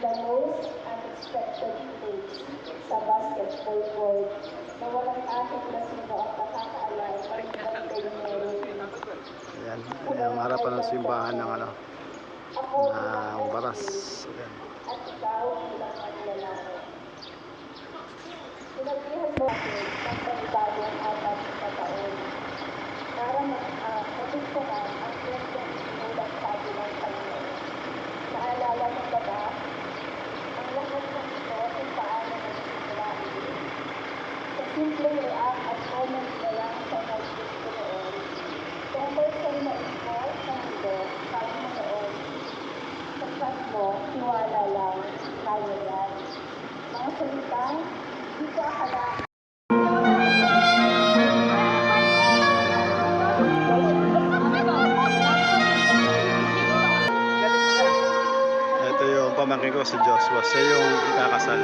the most unexpected place sa basketball court na walang kahit na sino ang nakakaalam ang birthday meron. Ayan, ang harapan ng simbahan ng ng Baras. Ayan. At ikaw bilang manlalaro. Sinabihan mo akin ng panibagong 4 na taon para matutunan ang kwentong sinulat sa atin ng Panginoon. Naalala mo ba ba ang lahat ng ito kung paano nagsimula ulit? Sa simpleng react at comment na lang sa notebook ko noon, tungkol sa na-involve ng mundo, sabi mo noon, sapat mo, tiwala lang, kaya yan. Mga salitang, di ko akala. Ito yung pamangkin ko si Joshua. Siya yung ikakasal.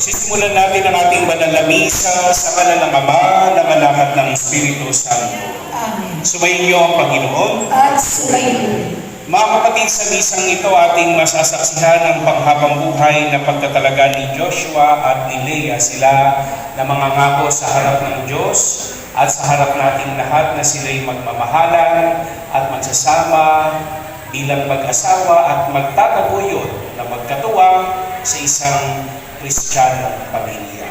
Sisimulan natin ang ating banal na misa sa ngalan ng Ama, ng Anak at ng Espiritu Santo. Amen. Sumayin niyo ang Panginoon. At sumayin. Mga kapatid, sa misang ito ating masasaksihan ang panghabang buhay na pagtatalaga ni Joshua at ni Leah. Sila na mga ngako sa harap ng Diyos at sa harap nating lahat na sila'y magmamahalan at magsasama bilang mag-asawa at magtataguyod na magkatuwang sa isang Kristiyanong pamilya.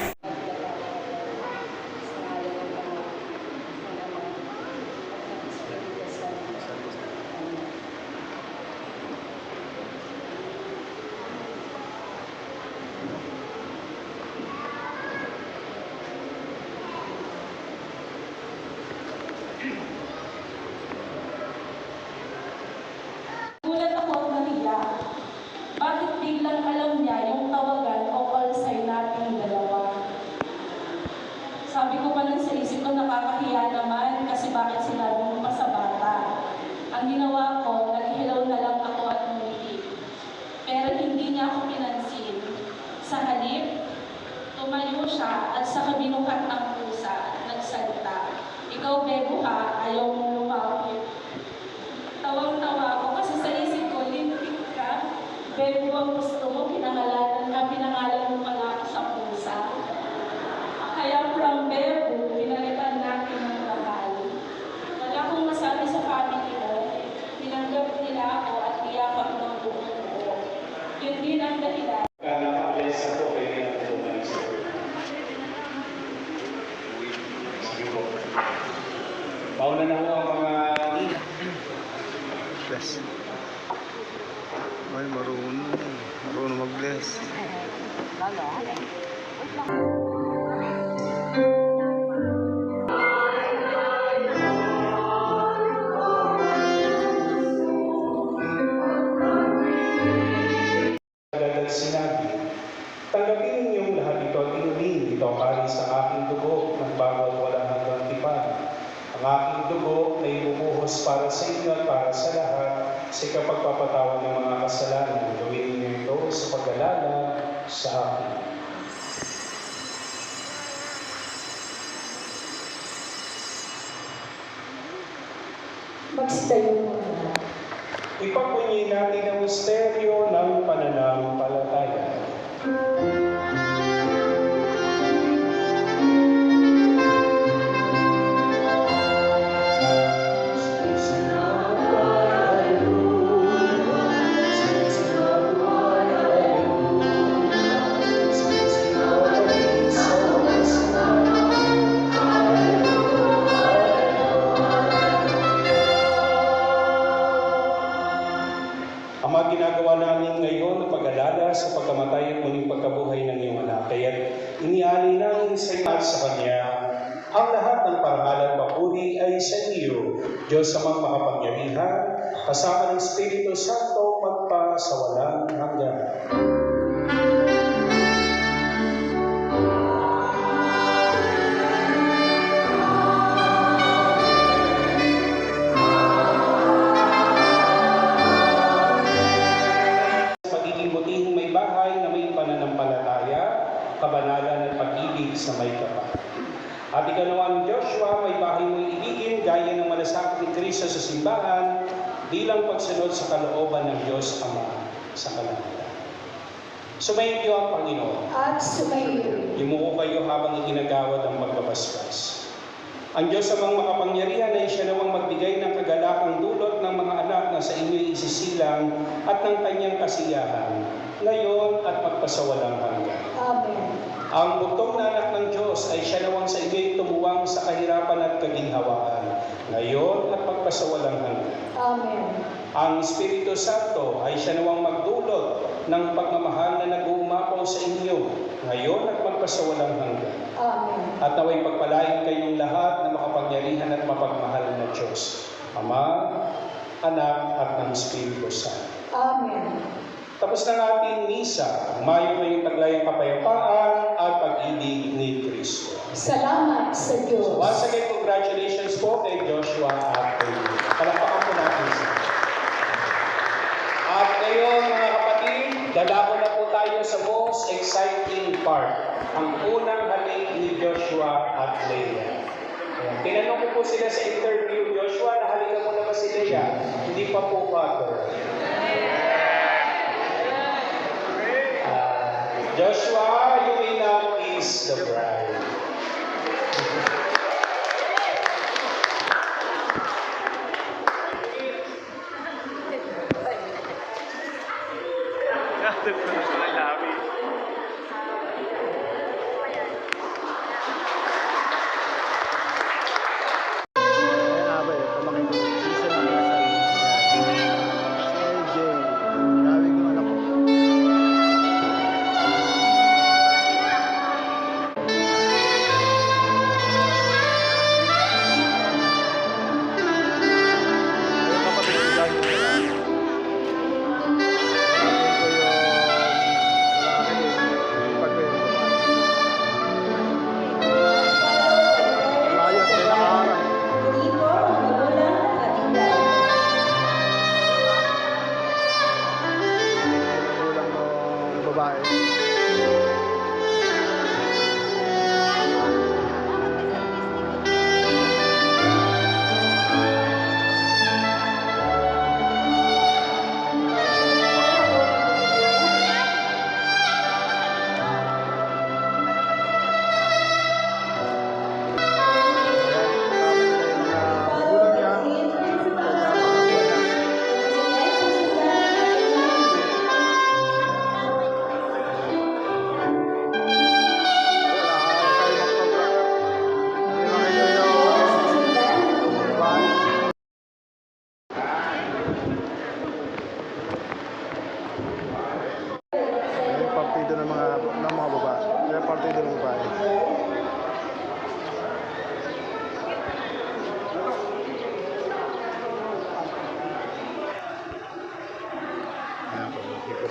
Gulat ako ginawa ko, naghilaw na lang ako at ngumiti. Pero hindi niya ako pinansin. Sa halip, tumayo siya at sa kabinukat ng pusa at nagsalita. Ikaw, Bebo ha, ayaw mong lumapit. Tawang-tawa ako kasi sa isip ko, limpik ka. Bebo ang gusto mo, pinangalan mo pala ako sa pusa. Kaya from Bebo, pinalitan natin ng mahal. Wala akong masabi sa family ko. Tinanggap nila ako at iyakap ng buong buo. Yun din ang dahilan. Nakaka-bless ako kaya natin tumalis. Sige po. Pauna na ho ang mga Bless. Ay, marunong mag-bless. Agad sinabi, tanggapin ninyong lahat ito at inumin. Ito ang kalis ng aking dugo, nagbago at walang hanggang tipan. Ang aking dugo na ibubuhos para sa inyo at para sa lahat sa kapagpapatawad ng mga kasalanan. Gawin ninyo ito sa pag-alala sa akin. Magsitayo muna. Ipagpunyi natin ang misteryo ng pananampalataya. Ama, ginagawa namin ngayon na pag-alala sa pagkamatay at muling pagkabuhay ng iyong anak. Kaya't inialay namin sa iyo at sa Kanya ang lahat ng parangal at papuri ay sa iyo, Diyos amang makapangyarihan, kasama ng Espiritu Santo magpa sa walang hanggan. Pagiging may bahay na may pananampalataya, kabanalan at pag-ibig sa may kapal. At ikalawa ng Joshua, may bahay mo ibigin gaya ng malasakit ni Kristo sa simbahan bilang pagsunod sa kalooban ng Diyos Ama sa kalangitan. Sumayin niyo ang Panginoon. At sumayin. Yumuko kayo habang iginagawad ang pagbabasbas. Ang Diyos amang makapangyarihan ay siya namang magbigay ng kagalakang dulot ng mga anak na sa inyo'y isisilang at ng kanyang kasiyahan, ngayon at magpasawalang hanggan. Amen. Ang bugtong na anak ng Diyos ay siya nawang sa inyo'y tumuwang sa kahirapan at kaginhawaan, ngayon at magpasawalang hanggan. Amen. Ang Espiritu Santo ay siya nawang magdulot ng pagmamahal na nag-uumapaw sa inyo, ngayon at magpasawalang hanggan. Amen. At naway pagpalain kayong lahat na makapangyarihan at mapagmahal na Diyos, Ama, Anak at ng Espiritu Santo. Amen. Tapos ng ating misa, umayo na yung taglayang kapayapaan at pag-ibig ni Kristo. Salamat sa Diyos. So once again, congratulations po kay Joshua at kay Lee. Palakpakan po natin siya. At ngayon, mga kapatid, dadako na po tayo sa most exciting part, ang unang halik ni Joshua at Leah. Tinanong ko po sila sa interview, Joshua, nahalikan mo na ba si Leah? Hindi pa po, Father. Joshua, you may now kiss the bride.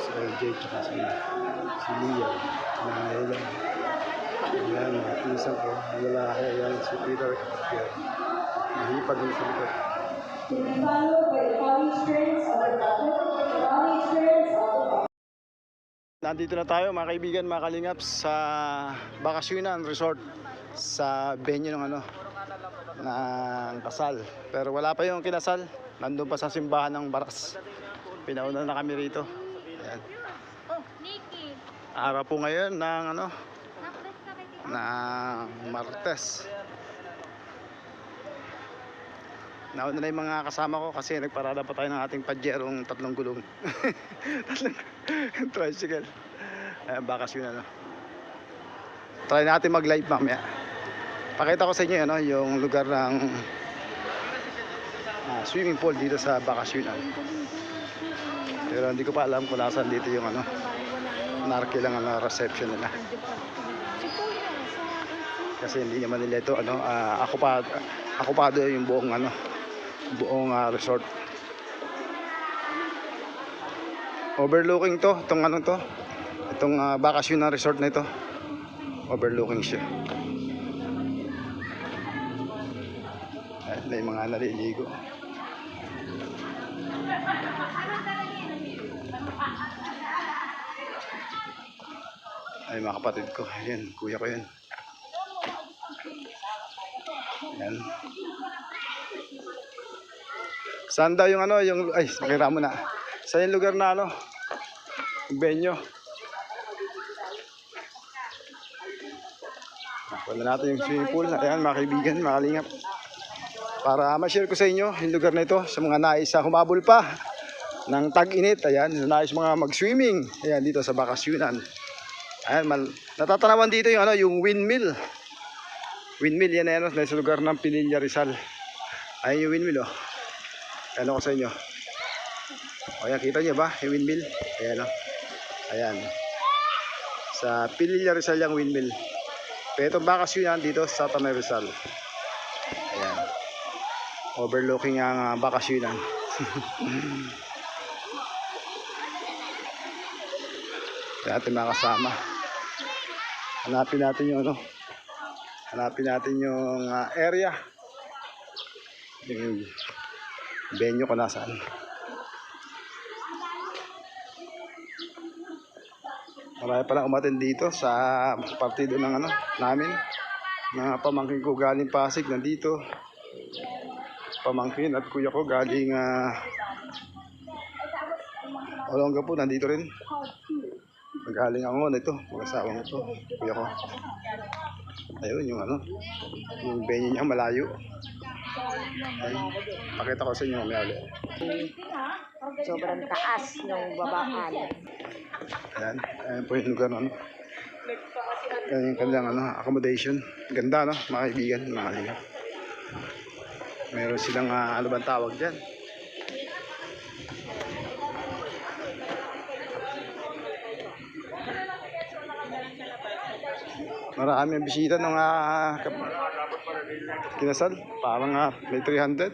si LJ tsaka si Lia. Nanay lang. Ayan, mga pinsan ko. Ang lalaki, ayan, si Peter. Ayan. Nahipag yung sa likod. Nandito na tayo mga kaibigan, mga kalingap sa Bakasyonan Resort sa venue ng ng kasal. Pero wala pa yung kinasal. Nandun pa sa simbahan ng Baras. Pinauna na kami rito. Ayan. Araw po ngayon ng ng Martes. Nauna na yung mga kasama ko kasi nagparada pa tayo ng ating padyerong 3 gulong. Tricycle. Ayan, bakasyon Try natin mag-live mamaya. Pakita ko sa inyo yung lugar ng swimming pool dito sa bakasyonan. Pero hindi ko pa alam kung nasaan dito yung narke lang ang reception nila. Kasi hindi naman nila ito akupado yung buong resort. Overlooking itong bakasyon na resort na ito. Overlooking siya. Ay, may mga naliligo. Ay, mga kapatid ko. Ayan, kuya ko yan. Ayan. Saan daw yung ay, makira mo na. Saan yung lugar na venue? Wala natin yung swimming pool. Ayan, mga kaibigan, mga kalingap. Para ma-share ko sa inyo yung lugar na ito sa mga nais humabol pa ng tag-init. Ayan, nais mga mag-swimming. Ayan, dito sa bakasyonan. Ayan, natatanawan dito yung windmill. Windmill yan nasa lugar ng Pililla, Rizal. Ayan yung windmill Ayan ko sa inyo. Ayan, kita nyo ba yung windmill? Ayan Ayan. Sa Pililla, Rizal yung windmill. Pero itong bakasyonan dito sa Tanay, Rizal. Ayan. Overlooking ang bakasyonan. Kaya natin mga kasama. Hanapin natin yung area. Yung venue ko nasaan. Marami pala umattend dito sa partido ng namin. Mga pamangkin ko galing Pasig nandito. Pamangkin at kuya ko galing Olonga po nandito rin. Magaling ako nito, mag-asawa ko to, kuya ko. Ayun yung yung venue niya malayo. Ayun, pakita ko sa inyo mamaya ulit. Sobrang taas ng babaan. Ayan, ayan po yung lugar Ayan yung kanilang accommodation. Ganda mga kaibigan, mga kalingap. Meron silang ano bang tawag dyan? Marami ang bisita ng kinasal. Parang may 300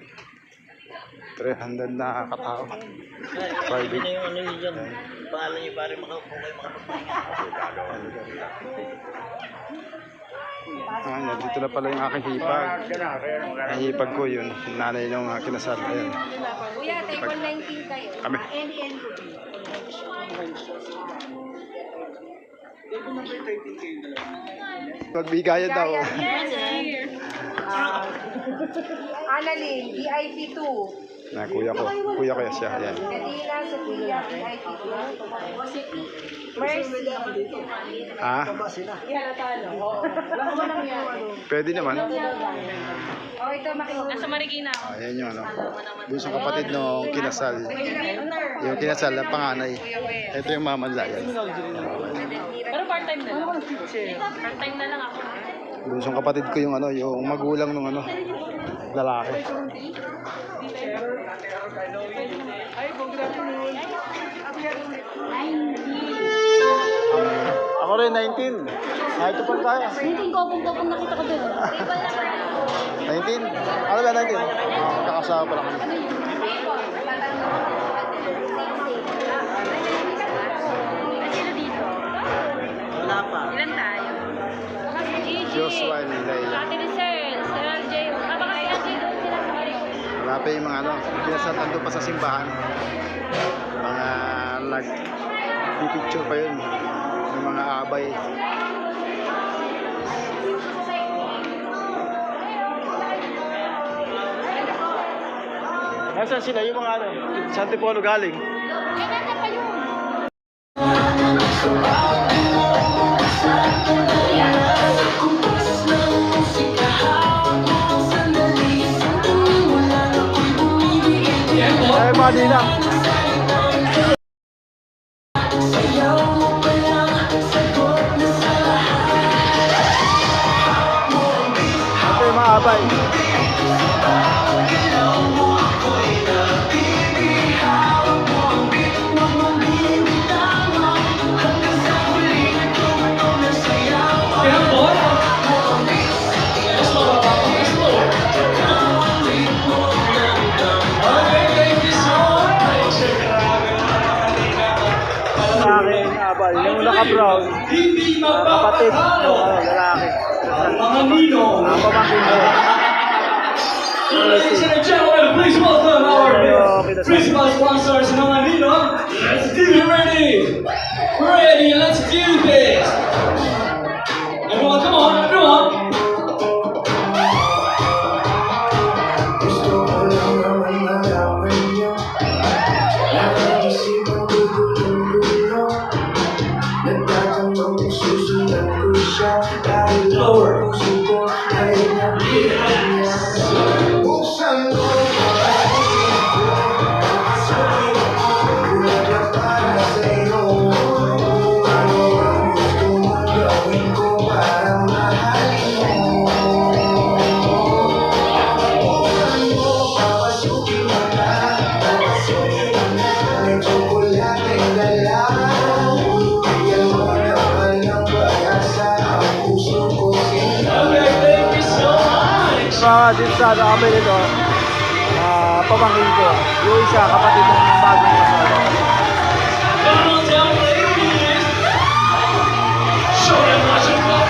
na katao. Private. Ano yung dyan? Paalam nyo pare kung kayo Dito na pala yung aking hipag. Ang hipag ko yun. Yung nanay ng kinasal. Ayan. Kuya, table 19 kayo. Kami. Magbigayan daw. Annalyn, VIP 2. Na kuya ko siya. Ayan. Kadila, Sophia, VIP 2. Mercy. Pwede naman. Oh, ito makinig. Nasa Marikina ako. Ayan yung busong kapatid nung kinasal. Yung kinasal ang panganay. Ito yung mamanlayan. Pero part-time na lang. Part-time na lang ako. Busong kapatid ko yung yung magulang nung lalaki. Ako rin 19. Ito pa tayo. 19 ko, kung nakita ko doon. 19? Ano ba 19? Kakasawa pala kami. Joshua and Leia. Ate ni Sir LJ. Baka si LJ doon sila sa kayo. Wala pa yung mga kinasal ando pa sa simbahan. Mga picture pa yun. Yung mga abay. Nasaan sila? Yung mga Saan Tipolo galing? Ay, Manila. Ito yung mga abay. Yung naka-brown, kapatid ng lalaki. Mga ninong. Pamangkin ko. Ladies and gentlemen, please welcome our principal sponsors, mga ninong. Let's do it ready. Ready, let's do this. Everyone, come on, everyone. Lower. Dito sa kami nito, pamangkin ko. Yung isa, kapatid ng bagong kasal. Come on down, ladies. Show them what you got.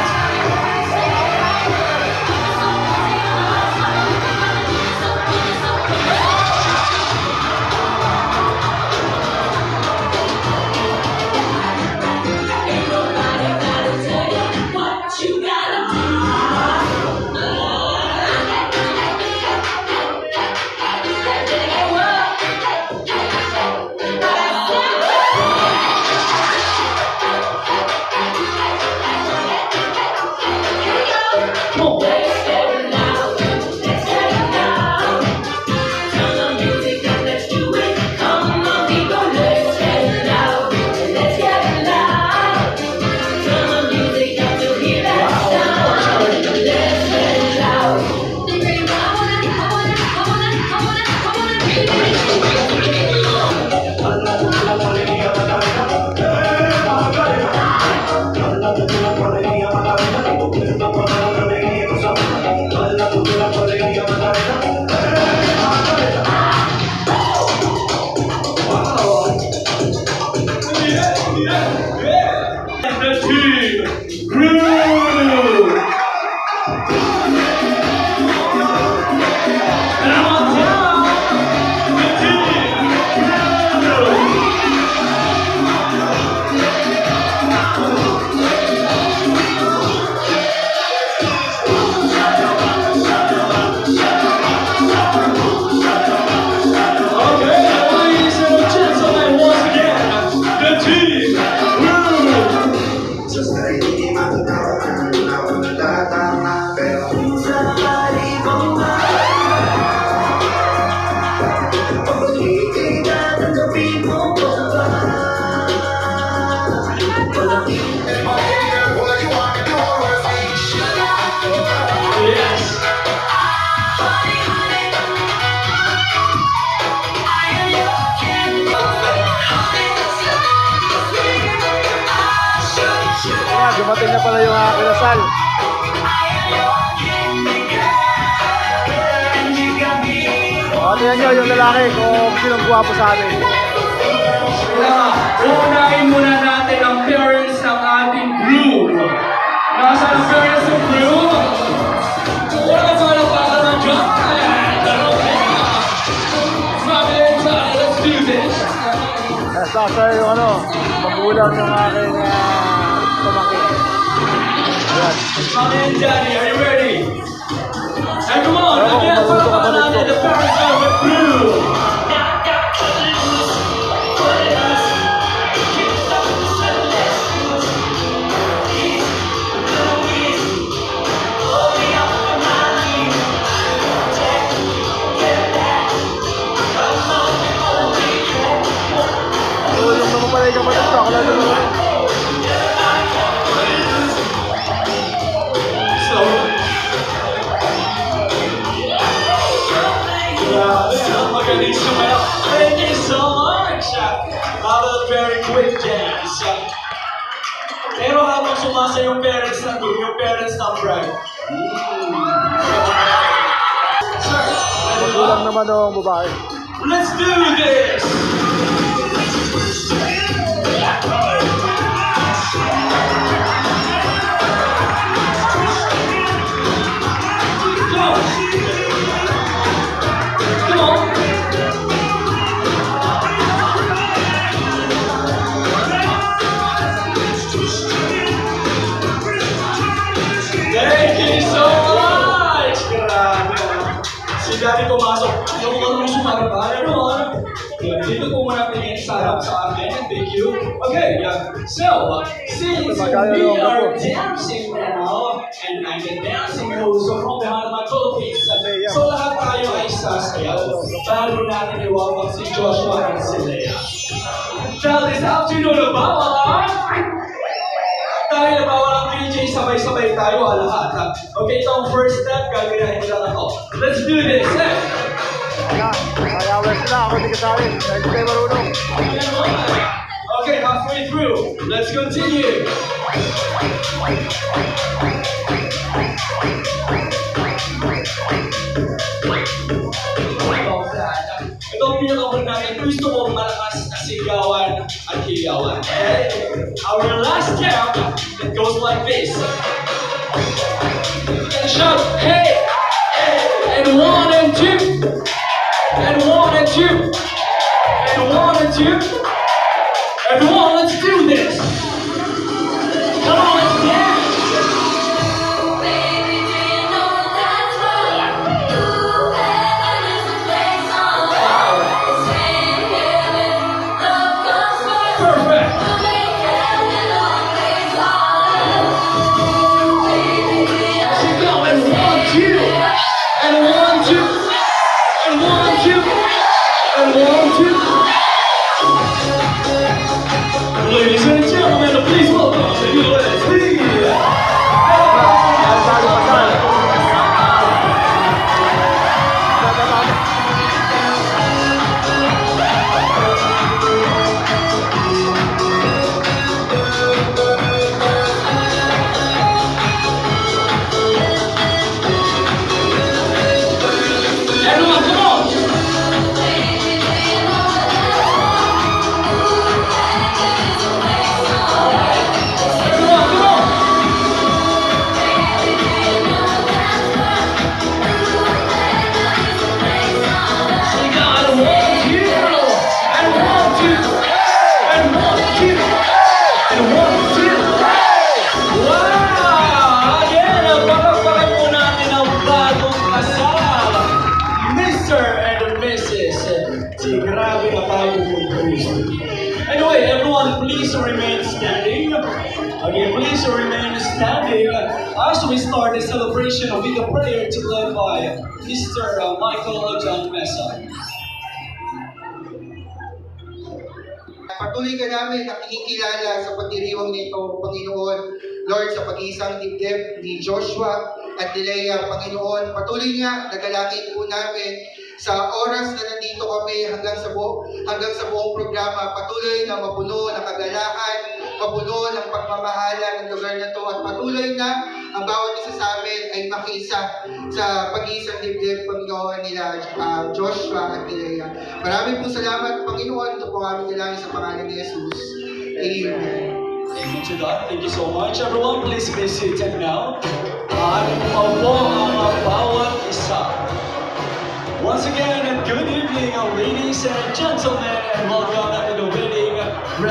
Dumating na pala yung kinasal. Tingnan nyo yung lalaki kung sinong guwapo sa amin. Unahin muna natin ang parents ng ating groom. Nasaan ang parents ng groom? Sasa yung magulang ng aking pamangkin. Ayan. Mommy and Daddy, are you ready? And come on, again, palakpakan natin the parents of the crew. Tulong naman pala yung kapatid ko. Ako lang naman. So, magaling sumayaw. Thank you so much. Have a very quick dance. Pero habang sumasa yung parents nandun, yung parents ng bride. Sir, ready ba? Magulang naman ng babae. Let's do this! Come on! Come on! Thank you so much! Grabe. Si Daddy pumasok. Yung mga nung sumarapal. Dito po muna tingin sa harap sa akin. Thank you. Okay, so, since we are dancing now, and I'm the dancing host from behind my Philippines, so lahat tayo ay sasayaw. Bago natin iwawag si Joshua at si Leia. Tell this afternoon about dahil bawal ang DJ, sabay-sabay tayo lahat. Okay, itong first step, gagayahin lang ako. Let's do this, Kaya sila, ako di kasali. Hindi kayo marunong. Okay, halfway through. Let's continue. Ito ang pinaka-una natin. Gusto ko malakas na sigawan at higawan. Okay? Our last step, it goes like this. You can shout, hey! And 1 and 2. And 1 and 2. And 1 and 2. Everyone, let's do this. Come on, let's dance. Perfect. Keep going. 1, 2. And 1, 2. And 1, 2. And 1, 2. Ladies and gentlemen, please welcome the USC. Everyone, come on! Everyone, come on! We got 1, 2, and 1, 2, and 1, 2, and 1, 2. Wow! Again, palakpakan po natin ang bagong kasal, Mr. and Mrs. Si grabe na tayo kung Anyway, everyone, please remain standing. Again, please remain standing as we start the celebration with a prayer to led by Mr. Michael John Mesa. Patuloy ka namin na kinikilala sa pagdiriwang nito, Panginoon, Lord, sa pag-iisang dibdib ni Joshua at ni Leia, Panginoon. Patuloy nga, nagalangin po namin sa oras na nandito kami hanggang sa buong programa. Patuloy na mapuno ng kagalahan, mapuno ng pagmamahala ng lugar na to, at patuloy na ang bawat isa sa amin ay makiisa sa pag-iisang dibdib, Panginoon, nila Joshua at ni Leia. Maraming po salamat, Panginoon. Ito po aming dalangin sa pangalan ni Jesus. Amen. Amen to God. Thank you so much. Everyone, please be seated now. Paupo ang bawat isa. Once again, good evening, ladies and gentlemen, and welcome to the wedding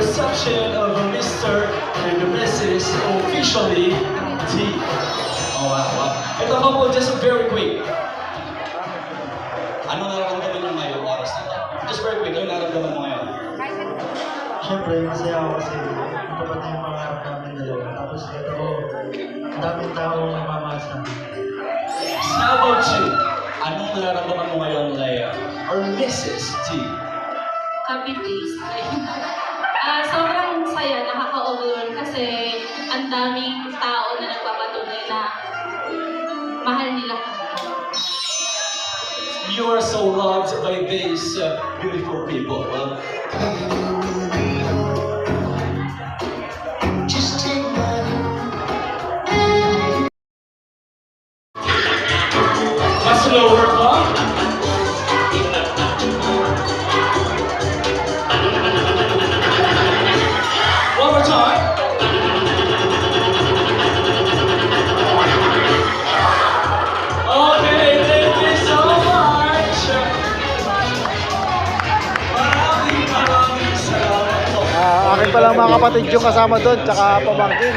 reception of Mr. and Mrs. officially T. Oh, wow. Ito couple, just very quick. Ano nararamdaman mo ngayon oras na to? Just very quick, ano nararamdaman mo ngayon? Siyempre, masaya ako kasi dapat na yung pangarap namin dalawa. Tapos ito ko, ang daming tao nagmamahal sa akin. How about you? Anong nararamdaman mo ngayon, Leia? Or Mrs. T? Kapitis. Sobrang saya, nakaka-overwhelm kasi ang daming tao na nagpapatunay na mahal nila kami. You are so loved by these beautiful people. Mas slower pa? One more time. Okay, thank you so much. Maraming salamat po. Akin pa lang mga kapatid yung kasama doon, tsaka pamangkin.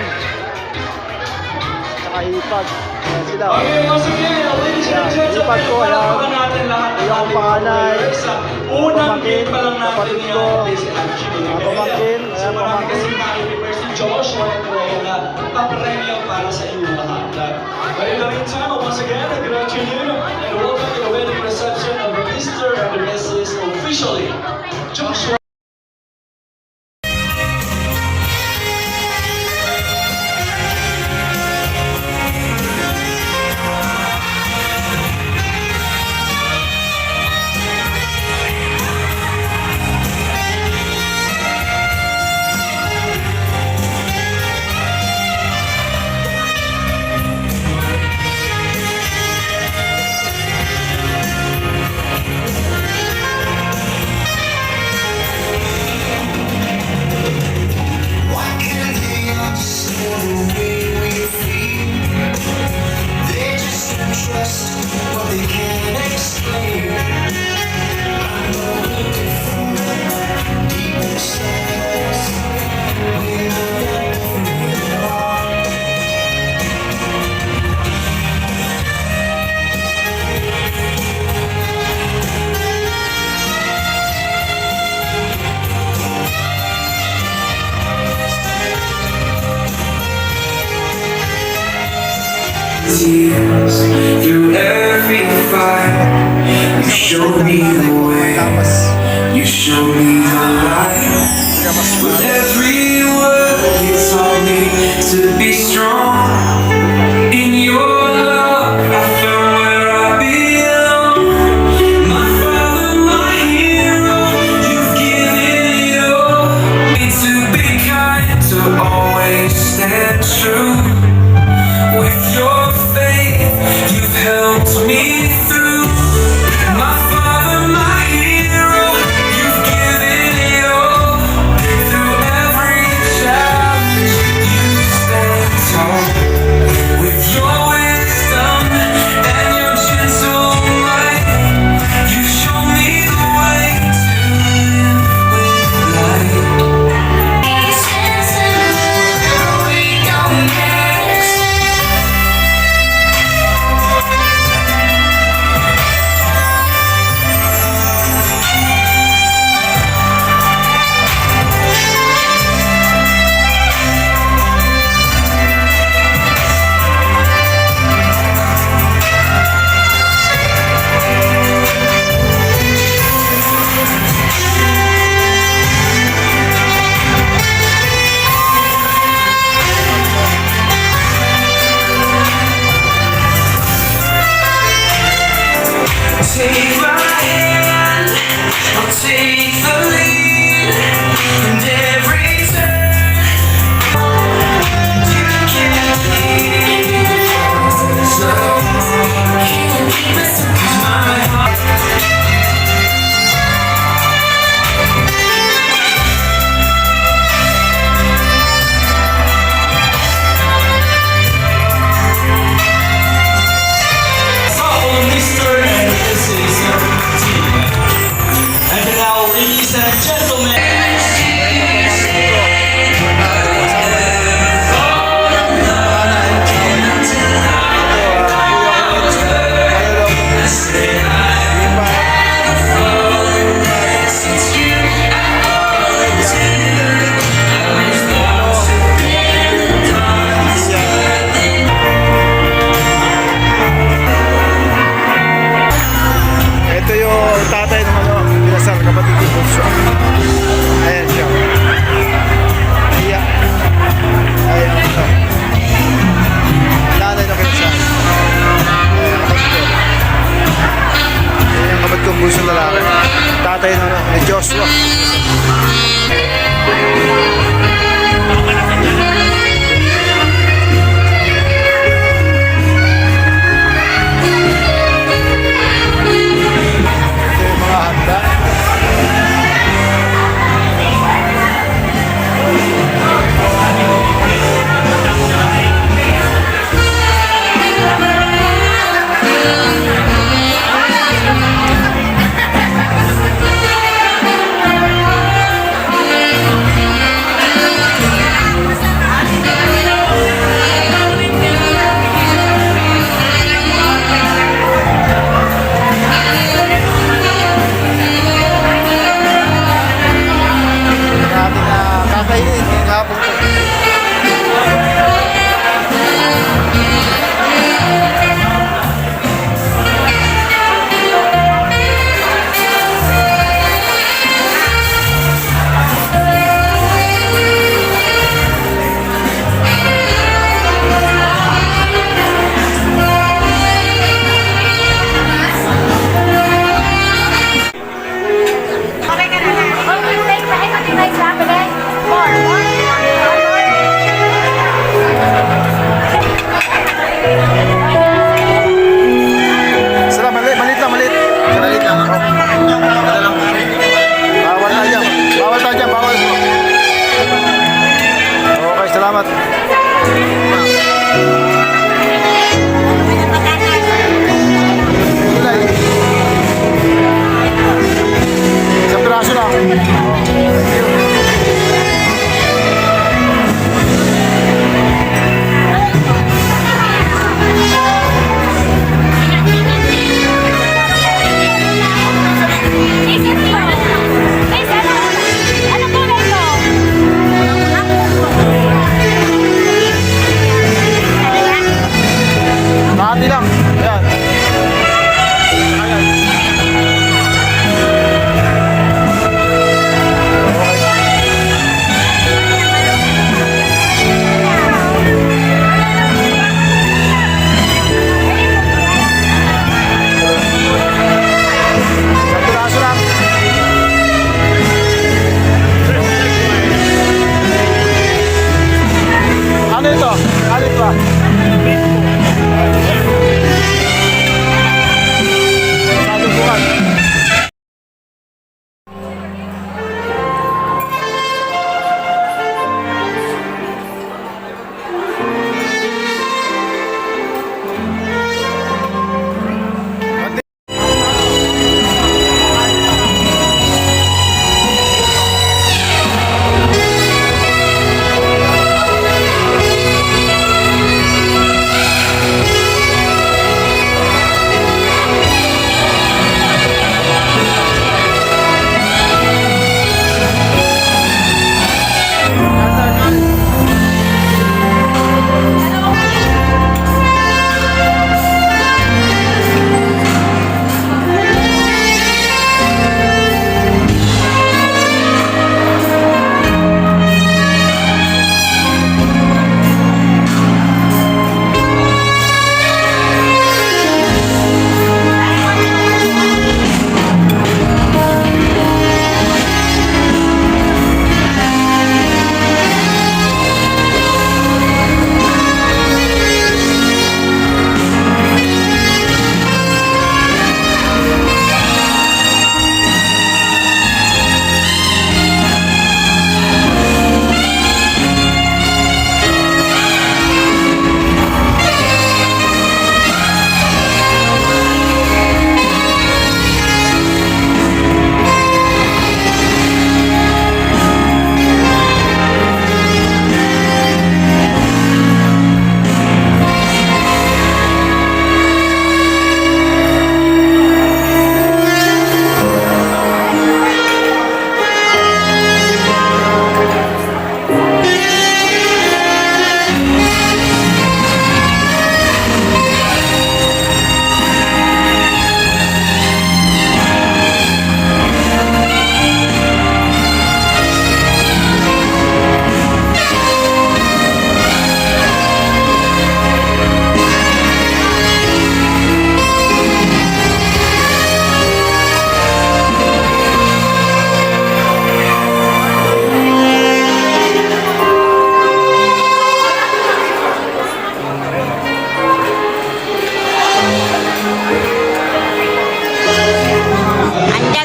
Tsaka hipag. Ayan sila. Okay, once again, ladies and gentlemen, Ipag ko, ayan. palakpakan natin lahat ng Ayan ang ating panganay. viewers. Unang Pamangkin, game pa lang natin kapatid yan. ko. This is actually Mga pamangkin, So ayan, marami pamangkin. kasi mga si Joshua and Rhea na papremyo para sa inyo lahat. But in the meantime, once again, good afternoon and welcome to the wedding reception of Mr. and Mrs. officially Joshua. Tears through every fight, you showed me the way, you showed me the light. With every word you taught me to be strong. In your love I found where I belong. My father, my hero, you've given it all. Me to be kind, to always stand true. With your faith, you've helped me through. My father, my hero, you've given it all. Through every challenge, you stand tall.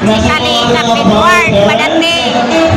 si Kalingap Edward padating.